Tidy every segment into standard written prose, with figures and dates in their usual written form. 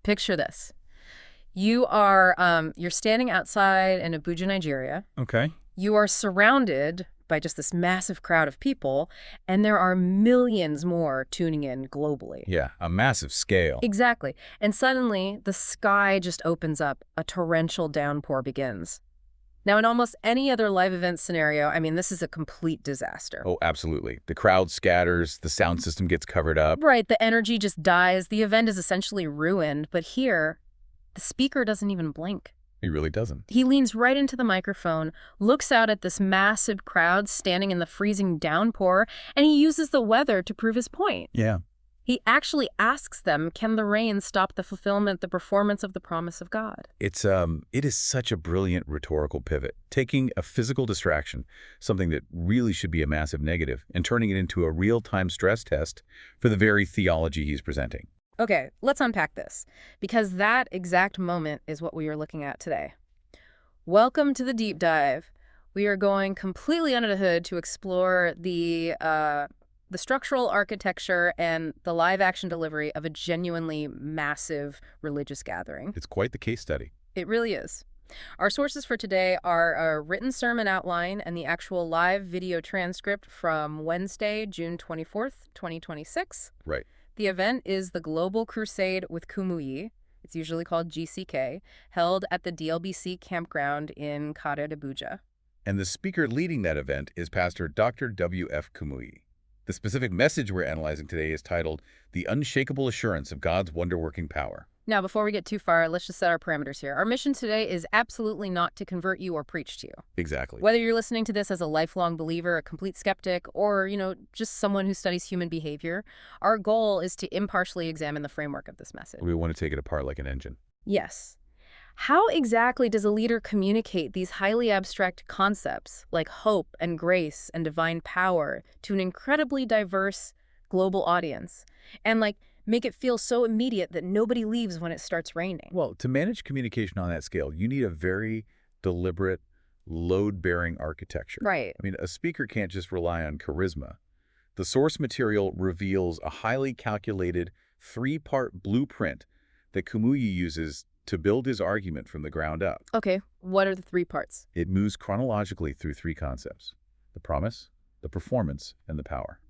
Picture this. You're standing outside in Abuja, Nigeria. Okay. You are surrounded by just this massive crowd of people, and there are millions more tuning in globally. Yeah, a massive scale. Exactly. And suddenly, the sky just opens up. A torrential downpour begins. Now, in almost any other live event scenario, I mean, this is a complete disaster. Oh, absolutely. The crowd scatters, the sound system gets covered up. Right, the energy just dies. The event is essentially ruined. But here, the speaker doesn't even blink. He really doesn't. He leans right into the microphone, looks out at this massive crowd standing in the freezing downpour, and he uses the weather to prove his point. Yeah. He actually asks them, can the rain stop the fulfillment, the performance of the promise of God? It is such a brilliant rhetorical pivot, taking a physical distraction, something that really should be a massive negative, and turning it into a real-time stress test for the very theology he's presenting. Okay, let's unpack this, because that exact moment is what we are looking at today. Welcome to the deep dive. We are going completely under the hood to explore the structural architecture and the live-action delivery of a genuinely massive religious gathering. It's quite the case study. It really is. Our sources for today are a written sermon outline and the actual live video transcript from Wednesday, June 24th, 2026. Right. The event is the Global Crusade with Kumuyi. It's usually called GCK, held at the DLBC campground in Kare, Abuja. And the speaker leading that event is Pastor Dr. W.F. Kumuyi. The specific message we're analyzing today is titled, The Unshakable Assurance of God's Wonder-Working Power. Now, before we get too far, let's just set our parameters here. Our mission today is absolutely not to convert you or preach to you. Exactly. Whether you're listening to this as a lifelong believer, a complete skeptic, or, just someone who studies human behavior, our goal is to impartially examine the framework of this message. We want to take it apart like an engine. Yes. How exactly does a leader communicate these highly abstract concepts like hope and grace and divine power to an incredibly diverse global audience? And make it feel so immediate that nobody leaves when it starts raining. Well, to manage communication on that scale, you need a very deliberate, load-bearing architecture. Right. I mean, a speaker can't just rely on charisma. The source material reveals a highly calculated three-part blueprint that Kumuyi uses to build his argument from the ground up. Okay, what are the three parts? It moves chronologically through three concepts: the promise, the performance, and the power.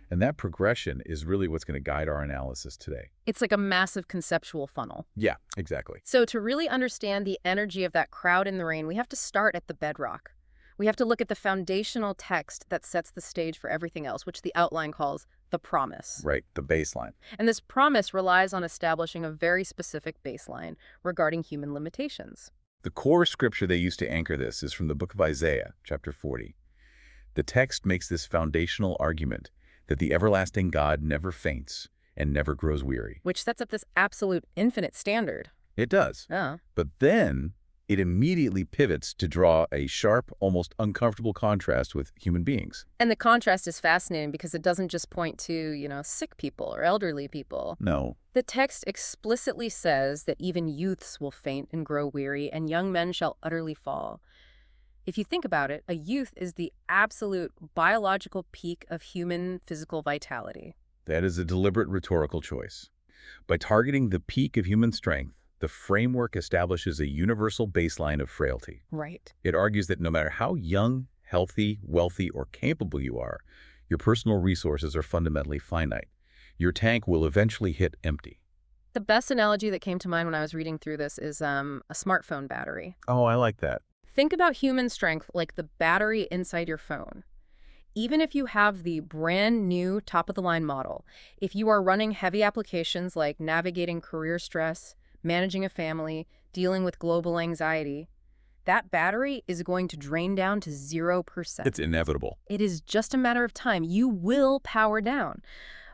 And that progression is really what's going to guide our analysis today. It's like a massive conceptual funnel. Yeah, exactly. So to really understand the energy of that crowd in the rain, we have to start at the bedrock. We have to look at the foundational text that sets the stage for everything else, which the outline calls the promise. Right, the baseline. And this promise relies on establishing a very specific baseline regarding human limitations. The core scripture they use to anchor this is from the book of Isaiah, chapter 40. The text makes this foundational argument that the everlasting God never faints and never grows weary. Which sets up this absolute infinite standard. It does. Oh. But then it immediately pivots to draw a sharp, almost uncomfortable contrast with human beings. And the contrast is fascinating because it doesn't just point to, sick people or elderly people. No. The text explicitly says that even youths will faint and grow weary, and young men shall utterly fall. If you think about it, a youth is the absolute biological peak of human physical vitality. That is a deliberate rhetorical choice. By targeting the peak of human strength, the framework establishes a universal baseline of frailty. Right. It argues that no matter how young, healthy, wealthy, or capable you are, your personal resources are fundamentally finite. Your tank will eventually hit empty. The best analogy that came to mind when I was reading through this is a smartphone battery. Oh, I like that. Think about human strength like the battery inside your phone. Even if you have the brand new top-of-the-line model, if you are running heavy applications like navigating career stress, managing a family, dealing with global anxiety, that battery is going to drain down to 0%. It's inevitable. It is just a matter of time. You will power down.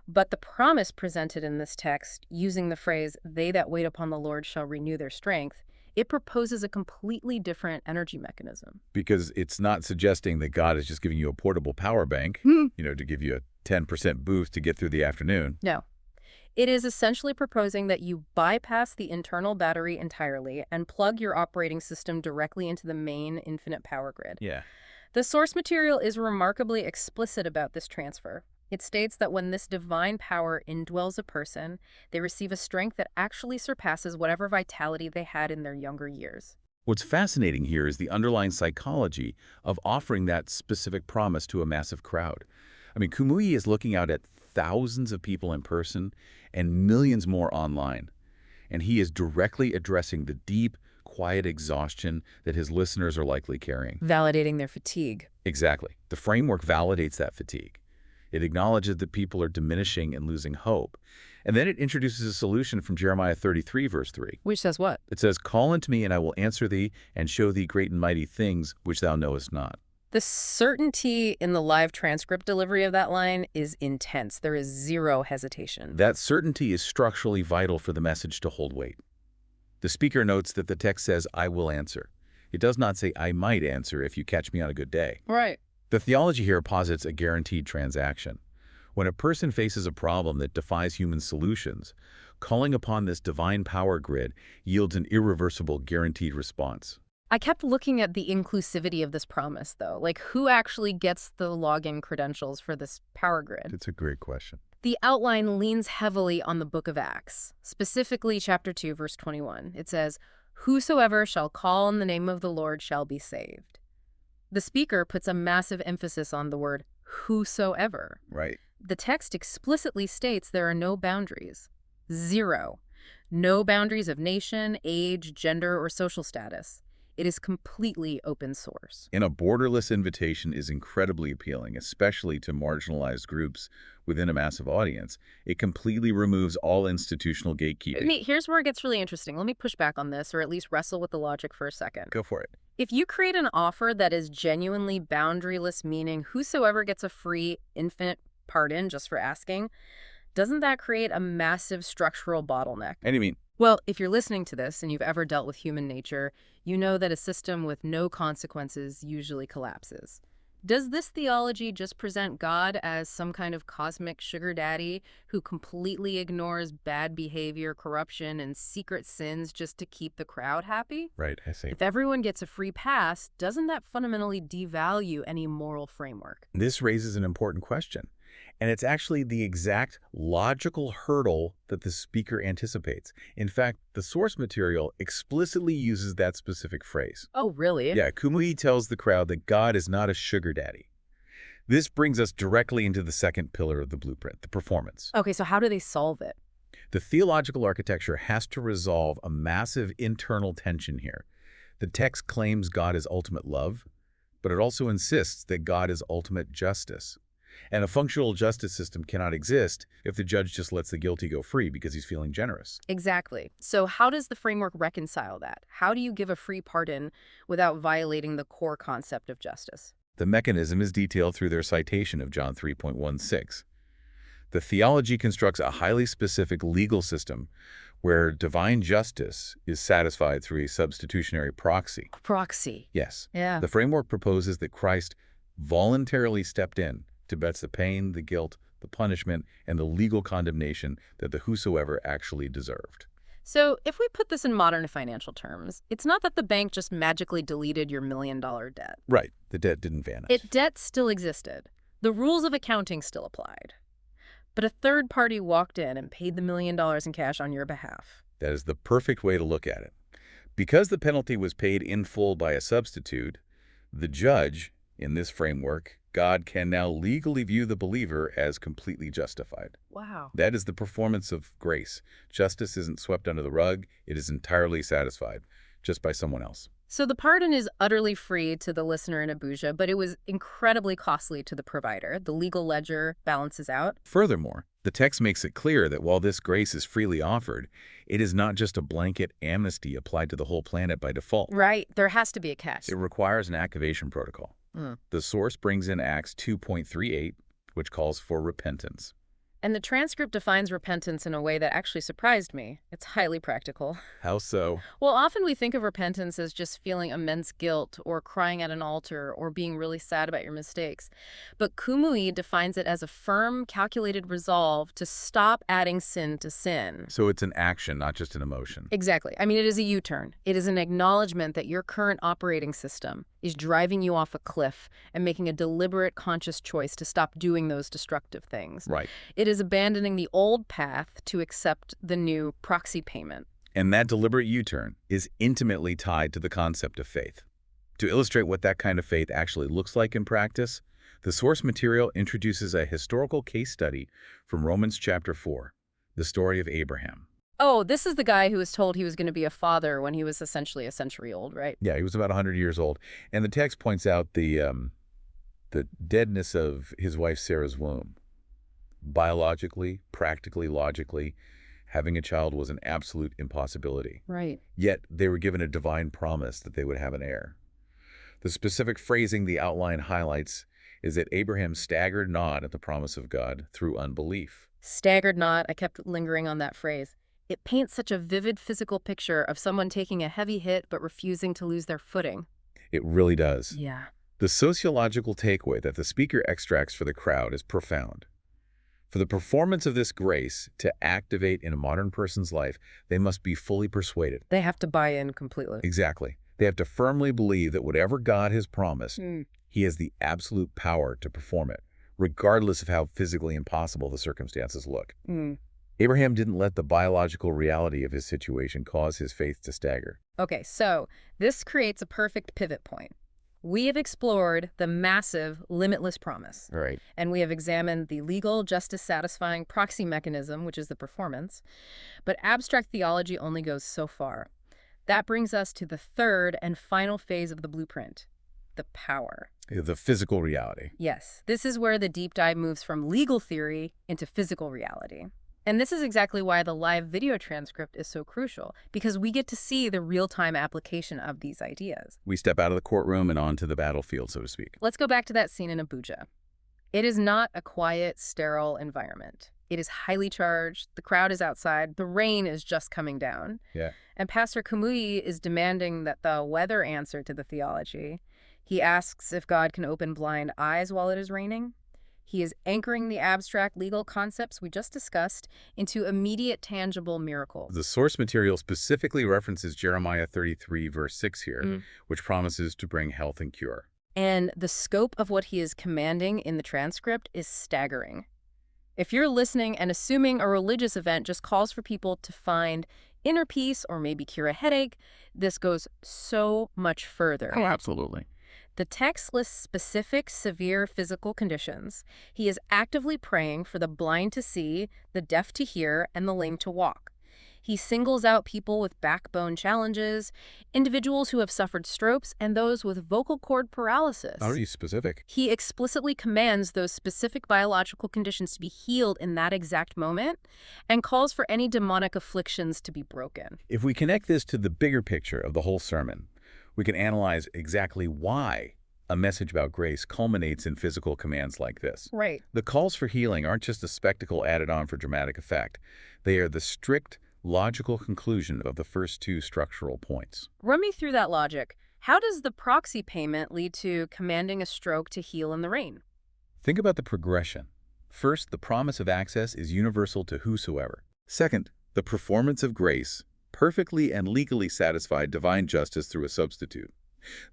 But the promise presented in this text, using the phrase, "They that wait upon the Lord shall renew their strength," it proposes a completely different energy mechanism. Because it's not suggesting that God is just giving you a portable power bank, to give you a 10% boost to get through the afternoon. No. It is essentially proposing that you bypass the internal battery entirely and plug your operating system directly into the main infinite power grid. Yeah. The source material is remarkably explicit about this transfer. It states that when this divine power indwells a person, they receive a strength that actually surpasses whatever vitality they had in their younger years. What's fascinating here is the underlying psychology of offering that specific promise to a massive crowd. I mean, Kumuyi is looking out at thousands of people in person and millions more online, and he is directly addressing the deep, quiet exhaustion that his listeners are likely carrying. Validating their fatigue. Exactly. The framework validates that fatigue. It acknowledges that people are diminishing and losing hope. And then it introduces a solution from Jeremiah 33, verse 3. Which says what? It says, "Call unto me, and I will answer thee, and show thee great and mighty things which thou knowest not." The certainty in the live transcript delivery of that line is intense. There is zero hesitation. That certainty is structurally vital for the message to hold weight. The speaker notes that the text says, "I will answer." It does not say, "I might answer if you catch me on a good day." Right. The theology here posits a guaranteed transaction. When a person faces a problem that defies human solutions, calling upon this divine power grid yields an irreversible, guaranteed response. I kept looking at the inclusivity of this promise, though. Like, who actually gets the login credentials for this power grid? It's a great question. The outline leans heavily on the book of Acts, specifically chapter 2, verse 21. It says, "Whosoever shall call on the name of the Lord shall be saved." The speaker puts a massive emphasis on the word whosoever. Right. The text explicitly states there are no boundaries. Zero. No boundaries of nation, age, gender, or social status. It is completely open source. And a borderless invitation is incredibly appealing, especially to marginalized groups within a massive audience. It completely removes all institutional gatekeeping. Nate, here's where it gets really interesting. Let me push back on this, or at least wrestle with the logic for a second. Go for it. If you create an offer that is genuinely boundaryless, meaning whosoever gets a free infinite pardon just for asking, doesn't that create a massive structural bottleneck? And you mean, Well, if you're listening to this and you've ever dealt with human nature, you know that a system with no consequences usually collapses. Does this theology just present God as some kind of cosmic sugar daddy who completely ignores bad behavior, corruption, and secret sins just to keep the crowd happy? right, I see. If everyone gets a free pass, doesn't that fundamentally devalue any moral framework? This raises an important question. And it's actually the exact logical hurdle that the speaker anticipates. In fact, the source material explicitly uses that specific phrase. Oh, really? Yeah, Kumuyi tells the crowd that God is not a sugar daddy. This brings us directly into the second pillar of the blueprint, the performance. Okay, so how do they solve it? The theological architecture has to resolve a massive internal tension here. The text claims God is ultimate love, but it also insists that God is ultimate justice. And a functional justice system cannot exist if the judge just lets the guilty go free because he's feeling generous. Exactly. So how does the framework reconcile that? How do you give a free pardon without violating the core concept of justice? The mechanism is detailed through their citation of John 3.16. The theology constructs a highly specific legal system where divine justice is satisfied through a substitutionary proxy. Proxy. Yes. Yeah. The framework proposes that Christ voluntarily stepped in to bet the pain, the guilt, the punishment, and the legal condemnation that the whosoever actually deserved. So if we put this in modern financial terms, it's not that the bank just magically deleted your $1 million debt. Right. The debt didn't vanish. Debt still existed. The rules of accounting still applied. But a third party walked in and paid the $1 million in cash on your behalf. That is the perfect way to look at it. Because the penalty was paid in full by a substitute, the judge, in this framework, God can now legally view the believer as completely justified. Wow. That is the performance of grace. Justice isn't swept under the rug. It is entirely satisfied, just by someone else. So the pardon is utterly free to the listener in Abuja, but it was incredibly costly to the provider. The legal ledger balances out. Furthermore, the text makes it clear that while this grace is freely offered, it is not just a blanket amnesty applied to the whole planet by default. Right. There has to be a catch. It requires an activation protocol. The source brings in Acts 2.38, which calls for repentance. And the transcript defines repentance in a way that actually surprised me. It's highly practical. How so? Well, often we think of repentance as just feeling immense guilt or crying at an altar or being really sad about your mistakes. But Kumuyi defines it as a firm, calculated resolve to stop adding sin to sin. So it's an action, not just an emotion. Exactly. I mean, it is a U-turn. It is an acknowledgement that your current operating system, is driving you off a cliff and making a deliberate, conscious choice to stop doing those destructive things. Right. It is abandoning the old path to accept the new proxy payment. And that deliberate U-turn is intimately tied to the concept of faith. To illustrate what that kind of faith actually looks like in practice, the source material introduces a historical case study from Romans chapter 4, the story of Abraham. Oh, this is the guy who was told he was going to be a father when he was essentially a century old, right? Yeah, he was about 100 years old. And the text points out the deadness of his wife Sarah's womb. Biologically, practically, logically, having a child was an absolute impossibility. Right. Yet they were given a divine promise that they would have an heir. The specific phrasing the outline highlights is that Abraham staggered not at the promise of God through unbelief. Staggered not. I kept lingering on that phrase. It paints such a vivid physical picture of someone taking a heavy hit but refusing to lose their footing. It really does. Yeah. The sociological takeaway that the speaker extracts for the crowd is profound. For the performance of this grace to activate in a modern person's life, they must be fully persuaded. They have to buy in completely. Exactly. They have to firmly believe that whatever God has promised, Mm. He has the absolute power to perform it, regardless of how physically impossible the circumstances look. Mm. Abraham didn't let the biological reality of his situation cause his faith to stagger. Okay, so this creates a perfect pivot point. We have explored the massive, limitless promise. Right. And we have examined the legal, justice-satisfying proxy mechanism, which is the performance. But abstract theology only goes so far. That brings us to the third and final phase of the blueprint, the power. The physical reality. Yes, this is where the deep dive moves from legal theory into physical reality. And this is exactly why the live video transcript is so crucial, because we get to see the real-time application of these ideas. We step out of the courtroom and onto the battlefield, so to speak. Let's go back to that scene in Abuja. It is not a quiet, sterile environment. It is highly charged. The crowd is outside. The rain is just coming down. Yeah. And Pastor Kumuyi is demanding that the weather answer to the theology. He asks if God can open blind eyes while it is raining. He is anchoring the abstract legal concepts we just discussed into immediate, tangible miracles. The source material specifically references Jeremiah 33, verse 6 here, which promises to bring health and cure. And the scope of what he is commanding in the transcript is staggering. If you're listening and assuming a religious event just calls for people to find inner peace or maybe cure a headache, this goes so much further. Oh, absolutely. The text lists specific, severe physical conditions. He is actively praying for the blind to see, the deaf to hear, and the lame to walk. He singles out people with backbone challenges, individuals who have suffered strokes, and those with vocal cord paralysis. Already specific. He explicitly commands those specific biological conditions to be healed in that exact moment and calls for any demonic afflictions to be broken. If we connect this to the bigger picture of the whole sermon, we can analyze exactly why a message about grace culminates in physical commands like this. Right. The calls for healing aren't just a spectacle added on for dramatic effect. They are the strict, logical conclusion of the first two structural points. Run me through that logic. How does the proxy payment lead to commanding a stroke to heal in the rain? Think about the progression. First, the promise of access is universal to whosoever. Second, the performance of grace perfectly and legally satisfied divine justice through a substitute.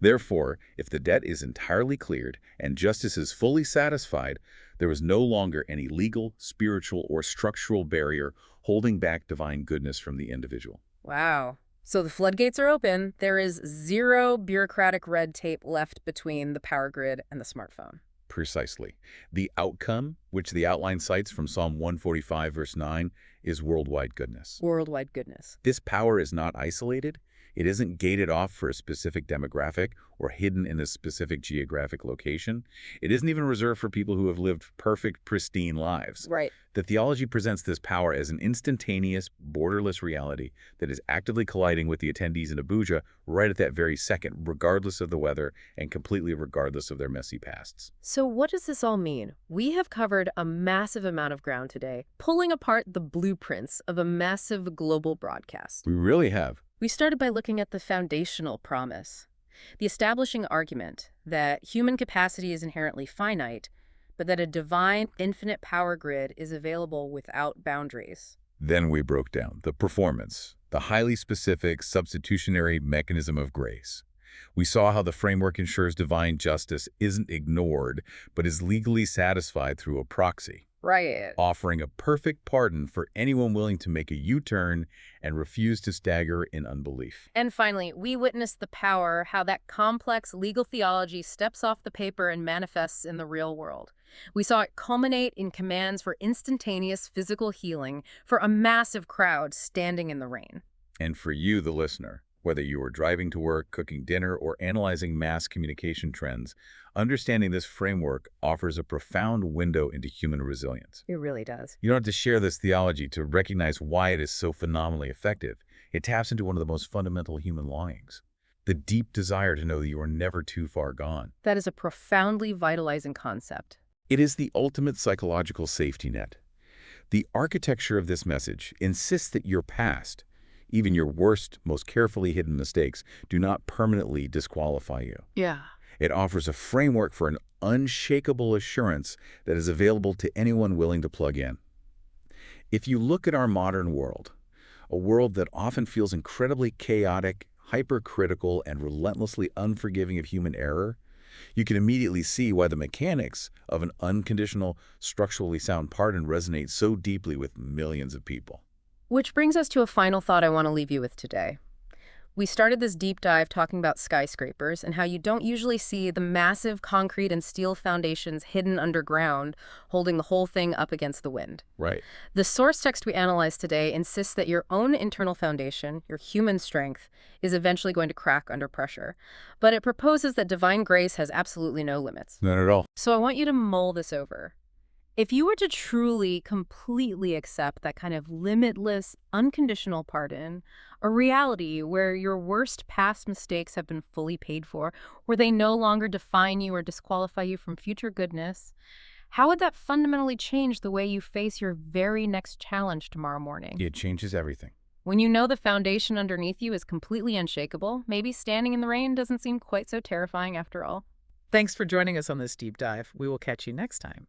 Therefore, if the debt is entirely cleared and justice is fully satisfied, there is no longer any legal, spiritual, or structural barrier holding back divine goodness from the individual. Wow. So the floodgates are open. There is zero bureaucratic red tape left between the power grid and the smartphone. Precisely. The outcome, which the outline cites from Psalm 145, verse 9, is worldwide goodness. Worldwide goodness. This power is not isolated. It isn't gated off for a specific demographic or hidden in a specific geographic location. It isn't even reserved for people who have lived perfect, pristine lives. Right. The theology presents this power as an instantaneous, borderless reality that is actively colliding with the attendees in Abuja right at that very second, regardless of the weather and completely regardless of their messy pasts. So what does this all mean? We have covered a massive amount of ground today, pulling apart the blueprints of a massive global broadcast. We really have. We started by looking at the foundational promise, the establishing argument that human capacity is inherently finite, but that a divine, infinite power grid is available without boundaries. Then we broke down the performance, the highly specific substitutionary mechanism of grace. We saw how the framework ensures divine justice isn't ignored, but is legally satisfied through a proxy, Right. offering a perfect pardon for anyone willing to make a U-turn and refuse to stagger in unbelief. And finally, we witnessed the power, how that complex legal theology steps off the paper and manifests in the real world. We saw it culminate in commands for instantaneous physical healing for a massive crowd standing in the rain. And for you, the listener, whether you are driving to work, cooking dinner, or analyzing mass communication trends, understanding this framework offers a profound window into human resilience. It really does. You don't have to share this theology to recognize why it is so phenomenally effective. It taps into one of the most fundamental human longings, the deep desire to know that you are never too far gone. That is a profoundly vitalizing concept. It is the ultimate psychological safety net. The architecture of this message insists that your past, even your worst, most carefully hidden mistakes, do not permanently disqualify you. Yeah. It offers a framework for an unshakable assurance that is available to anyone willing to plug in. If you look at our modern world, a world that often feels incredibly chaotic, hypercritical, and relentlessly unforgiving of human error, you can immediately see why the mechanics of an unconditional, structurally sound pardon resonate so deeply with millions of people. Which brings us to a final thought I want to leave you with today. We started this deep dive talking about skyscrapers and how you don't usually see the massive concrete and steel foundations hidden underground, holding the whole thing up against the wind. Right. The source text we analyzed today insists that your own internal foundation, your human strength, is eventually going to crack under pressure. But it proposes that divine grace has absolutely no limits. None at all. So I want you to mull this over. If you were to truly, completely accept that kind of limitless, unconditional pardon, a reality where your worst past mistakes have been fully paid for, where they no longer define you or disqualify you from future goodness, how would that fundamentally change the way you face your very next challenge tomorrow morning? It changes everything. When you know the foundation underneath you is completely unshakable, maybe standing in the rain doesn't seem quite so terrifying after all. Thanks for joining us on this deep dive. We will catch you next time.